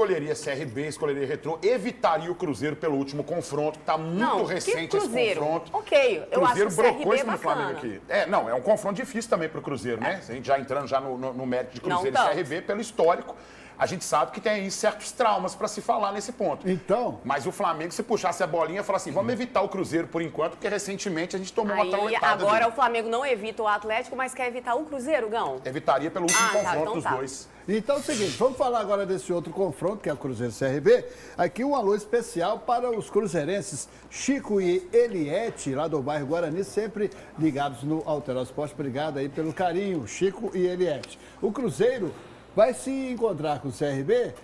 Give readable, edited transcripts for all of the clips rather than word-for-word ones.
Escolheria CRB, escolheria Retrô, evitaria o Cruzeiro pelo último confronto, tá muito recente esse confronto. Ok, eu acho que o CRB é bacana. Aqui. Não, é um confronto difícil também pro Cruzeiro, né? A gente já entrando já no mérito de Cruzeiro e CRB, pelo histórico, a gente sabe que tem aí certos traumas para se falar nesse ponto. Então... Mas o Flamengo, se puxasse a bolinha, falar assim, vamos evitar o Cruzeiro por enquanto, porque recentemente a gente tomou uma trauletada. Agora o Flamengo não evita o Atlético, mas quer evitar o Cruzeiro, Gão? Evitaria pelo último confronto então dos dois. Então é o seguinte, vamos falar agora desse outro confronto, que é o Cruzeiro CRB. Aqui um alô especial para os cruzeirenses Chico e Eliette, lá do bairro Guarani, sempre ligados no Alterosa Esporte. Obrigado aí pelo carinho, Chico e Eliette. O Cruzeiro vai se encontrar com o CRB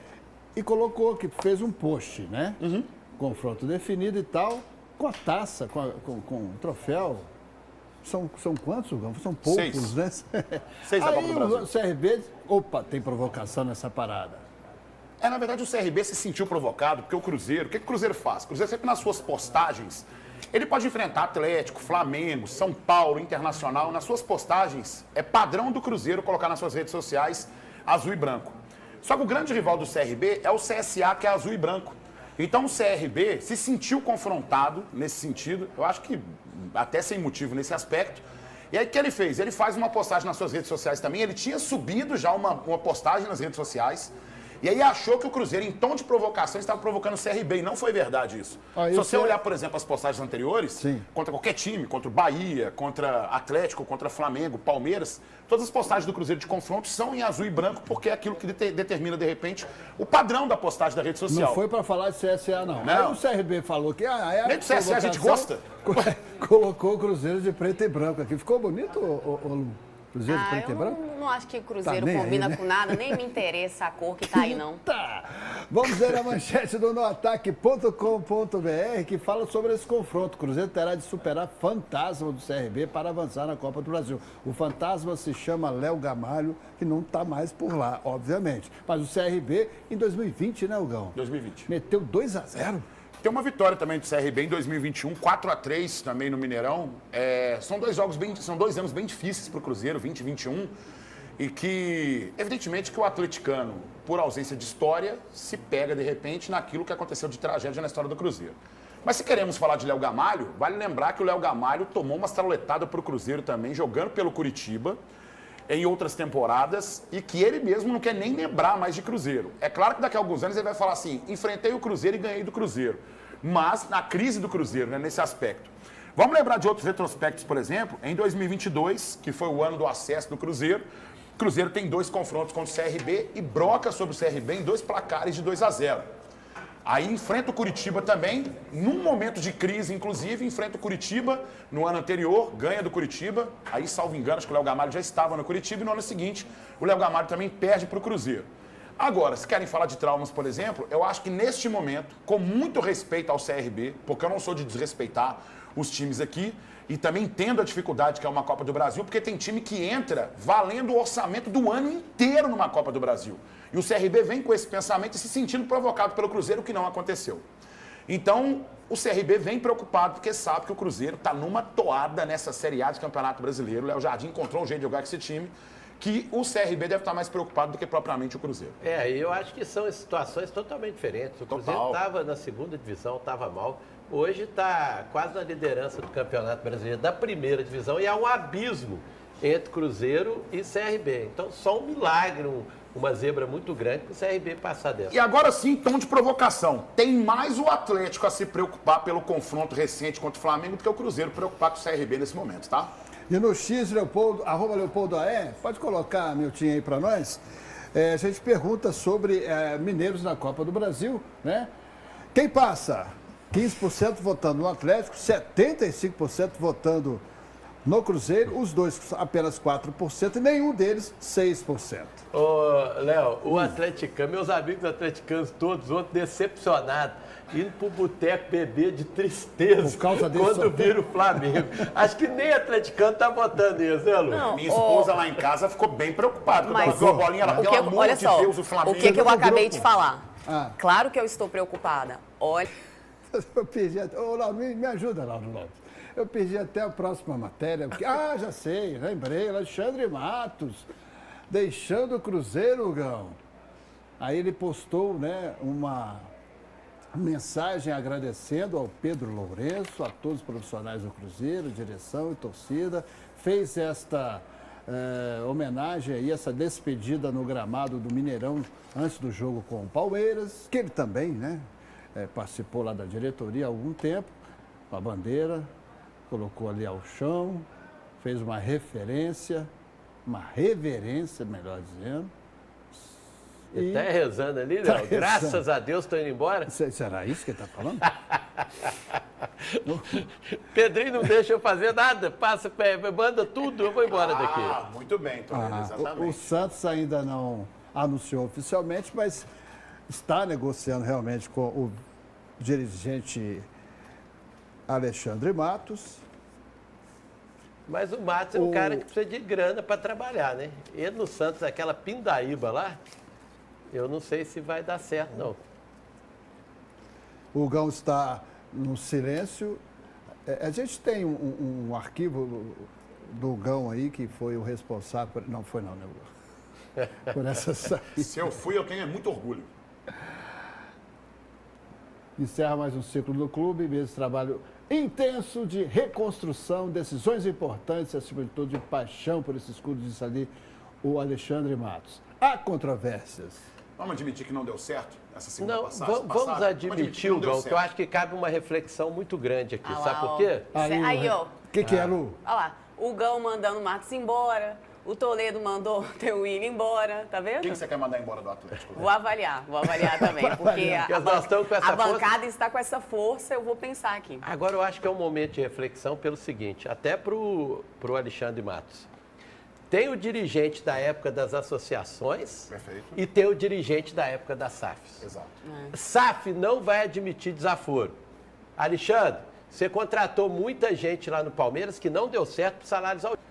e colocou que fez um post, né? Confronto definido e tal, com a taça, com o troféu. São quantos, Gão? São poucos, né? 6 da Copa do Brasil. O CRB, opa, tem provocação nessa parada. Na verdade, o CRB se sentiu provocado, porque o Cruzeiro, o que o Cruzeiro faz? O Cruzeiro sempre nas suas postagens, ele pode enfrentar Atlético, Flamengo, São Paulo, Internacional, nas suas postagens, é padrão do Cruzeiro colocar nas suas redes sociais azul e branco. Só que o grande rival do CRB é o CSA, que é azul e branco. Então o CRB se sentiu confrontado nesse sentido, eu acho que até sem motivo nesse aspecto. E aí o que ele fez? Ele faz uma postagem nas suas redes sociais também, ele tinha subido já uma postagem nas redes sociais, e aí achou que o Cruzeiro, em tom de provocação, estava provocando o CRB, e não foi verdade isso. Se você olhar, por exemplo, as postagens anteriores, contra qualquer time, contra o Bahia, contra Atlético, contra Flamengo, Palmeiras, todas as postagens do Cruzeiro de confronto são em azul e branco, porque é aquilo que determina, de repente, o padrão da postagem da rede social. Não foi para falar de CSA, não. Não. Aí o CRB falou que... Nem do CSA a gente gosta. Colocou o Cruzeiro de preto e branco aqui. Ficou bonito, Lu? Cruzeiro de preto e branco? Eu não acho que o Cruzeiro combina com nada, nem me interessa a cor que tá aí, não. Vamos ver a manchete do noataque.com.br, que fala sobre esse confronto. O Cruzeiro terá de superar Fantasma do CRB para avançar na Copa do Brasil. O Fantasma se chama Léo Gamalho, que não está mais por lá, obviamente. Mas o CRB, em 2020, né, Hugão? 2020. Meteu 2-0. Tem uma vitória também do CRB em 2021, 4-3 também no Mineirão. São dois anos bem difíceis para o Cruzeiro, 20 e 21, e que, evidentemente, que o atleticano, por ausência de história, se pega, de repente, naquilo que aconteceu de tragédia na história do Cruzeiro. Mas se queremos falar de Léo Gamalho, vale lembrar que o Léo Gamalho tomou uma estraletada para o Cruzeiro também, jogando pelo Curitiba, em outras temporadas, e que ele mesmo não quer nem lembrar mais de Cruzeiro. É claro que daqui a alguns anos ele vai falar assim, enfrentei o Cruzeiro e ganhei do Cruzeiro. Mas na crise do Cruzeiro, né, nesse aspecto. Vamos lembrar de outros retrospectos, por exemplo, em 2022, que foi o ano do acesso do Cruzeiro. O Cruzeiro tem 2 confrontos contra o CRB e broca sobre o CRB em 2 placares de 2-0. Aí enfrenta o Curitiba também, num momento de crise, inclusive, enfrenta o Curitiba no ano anterior, ganha do Curitiba. Aí, salvo engano, acho que o Léo Gamalho já estava no Curitiba e no ano seguinte o Léo Gamalho também perde para o Cruzeiro. Agora, se querem falar de traumas, por exemplo, eu acho que neste momento, com muito respeito ao CRB, porque eu não sou de desrespeitar os times aqui, e também entendo a dificuldade que é uma Copa do Brasil, porque tem time que entra valendo o orçamento do ano inteiro numa Copa do Brasil. E o CRB vem com esse pensamento e se sentindo provocado pelo Cruzeiro, o que não aconteceu. Então, o CRB vem preocupado, porque sabe que o Cruzeiro está numa toada nessa Série A de Campeonato Brasileiro. O Léo Jardim encontrou um jeito de jogar com esse time, que o CRB deve estar mais preocupado do que propriamente o Cruzeiro. Eu acho que são situações totalmente diferentes. O Cruzeiro estava na segunda divisão, estava mal. Hoje está quase na liderança do Campeonato Brasileiro da primeira divisão e há um abismo entre Cruzeiro e CRB. Então, só um milagre, uma zebra muito grande para o CRB passar dessa. E agora sim, tom de provocação. Tem mais o Atlético a se preocupar pelo confronto recente contra o Flamengo do que o Cruzeiro preocupar com o CRB nesse momento, tá? E no X, Leopoldo, @LeopoldoAE, pode colocar, Miltinho, aí para nós. A gente pergunta sobre mineiros na Copa do Brasil, né? Quem passa? 15% votando no Atlético, 75% votando no Cruzeiro, os dois apenas 4% e nenhum deles 6%. Ô, Léo, o atleticano, meus amigos atleticanos todos ontem decepcionados, indo pro boteco beber de tristeza por causa desse quando viram o Flamengo. Acho que nem atleticano tá votando nisso, né, Lu? Não, Minha esposa lá em casa ficou bem preocupada. Quando ela viu a bolinha, ela, pelo amor olha de só, Deus, o Flamengo... o que eu acabei de falar? Claro que eu estou preocupada. Olha... Eu perdi até... Ô, Lauro, me ajuda, Lauro Lopes. Eu perdi até a próxima matéria. Já sei, lembrei. Alexandre Matos, deixando o Cruzeiro, Gão. Aí ele postou, né, uma mensagem agradecendo ao Pedro Lourenço, a todos os profissionais do Cruzeiro, direção e torcida. Fez esta homenagem aí, essa despedida no gramado do Mineirão antes do jogo com o Palmeiras, que ele também, né, participou lá da diretoria há algum tempo, com a bandeira, colocou ali ao chão, fez uma reverência, melhor dizendo. Ele está rezando ali, Léo. Graças a Deus estou indo embora. Será isso que ele está falando? Pedrinho não deixa eu fazer nada. Passa, manda tudo, eu vou embora daqui. Ah, muito bem, Toledo, exatamente. O Santos ainda não anunciou oficialmente, mas está negociando realmente com o dirigente Alexandre Matos. Mas o Matos é um cara que precisa de grana para trabalhar, né? Ele no Santos, aquela pindaíba lá, eu não sei se vai dar certo, não. O Gão está no silêncio. A gente tem um arquivo do Gão aí, que foi o responsável... Não foi não, né? Por essa saída. Se eu fui, eu tenho muito orgulho. Encerra mais um ciclo do clube, mês de trabalho intenso de reconstrução, decisões importantes, acima de tudo, de paixão por esses clubes, disse ali o Alexandre Matos. Há controvérsias. Vamos admitir que não deu certo essa segunda Não, passagem? vamos admitir, Gão, que eu acho que cabe uma reflexão muito grande aqui. Sabe por quê? Aí, ó. O que é, Lu? Olha lá, o Gão mandando o Matos embora, o Toledo mandou o Teu Willian embora, tá vendo? Quem que você quer mandar embora do Atlético? Vou avaliar também, porque nós estamos com essa a força. bancada está com essa força, eu vou pensar aqui. Agora eu acho que é um momento de reflexão pelo seguinte, até pro Alexandre Matos. Tem o dirigente da época das associações. Perfeito. E tem o dirigente da época das SAFs. Exato. SAF não vai admitir desaforo. Alexandre, você contratou muita gente lá no Palmeiras que não deu certo por salários altos.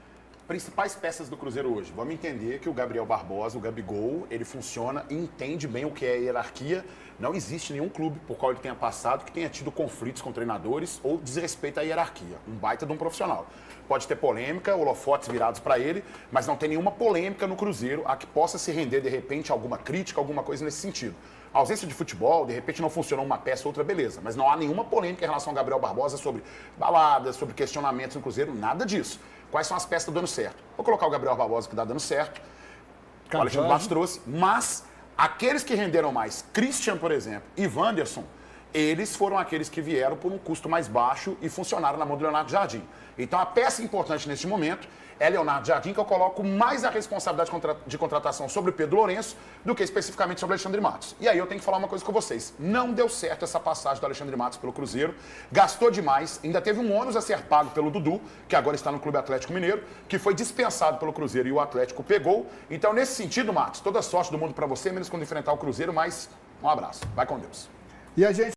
Principais peças do Cruzeiro hoje. Vamos entender que o Gabriel Barbosa, o Gabigol, ele funciona e entende bem o que é a hierarquia. Não existe nenhum clube por qual ele tenha passado que tenha tido conflitos com treinadores ou desrespeito à hierarquia. Um baita de um profissional. Pode ter polêmica, holofotes virados para ele, mas não tem nenhuma polêmica no Cruzeiro a que possa se render, de repente, alguma crítica, alguma coisa nesse sentido. A ausência de futebol, de repente não funcionou uma peça ou outra, beleza. Mas não há nenhuma polêmica em relação ao Gabriel Barbosa sobre baladas, sobre questionamentos no Cruzeiro, nada disso. Quais são as peças que estão dando certo? Vou colocar o Gabriel Barbosa que está dando certo, o Alexandre Matos trouxe, mas aqueles que renderam mais, Christian, por exemplo, e Wanderson, eles foram aqueles que vieram por um custo mais baixo e funcionaram na mão do Leonardo Jardim. Então, a peça importante neste momento é Leonardo Jardim, que eu coloco mais a responsabilidade de contratação sobre o Pedro Lourenço do que especificamente sobre o Alexandre Matos. E aí eu tenho que falar uma coisa com vocês. Não deu certo essa passagem do Alexandre Matos pelo Cruzeiro, gastou demais, ainda teve um ônus a ser pago pelo Dudu, que agora está no Clube Atlético Mineiro, que foi dispensado pelo Cruzeiro e o Atlético pegou. Então, nesse sentido, Matos, toda a sorte do mundo para você, menos quando enfrentar o Cruzeiro, mas um abraço. Vai com Deus. E a gente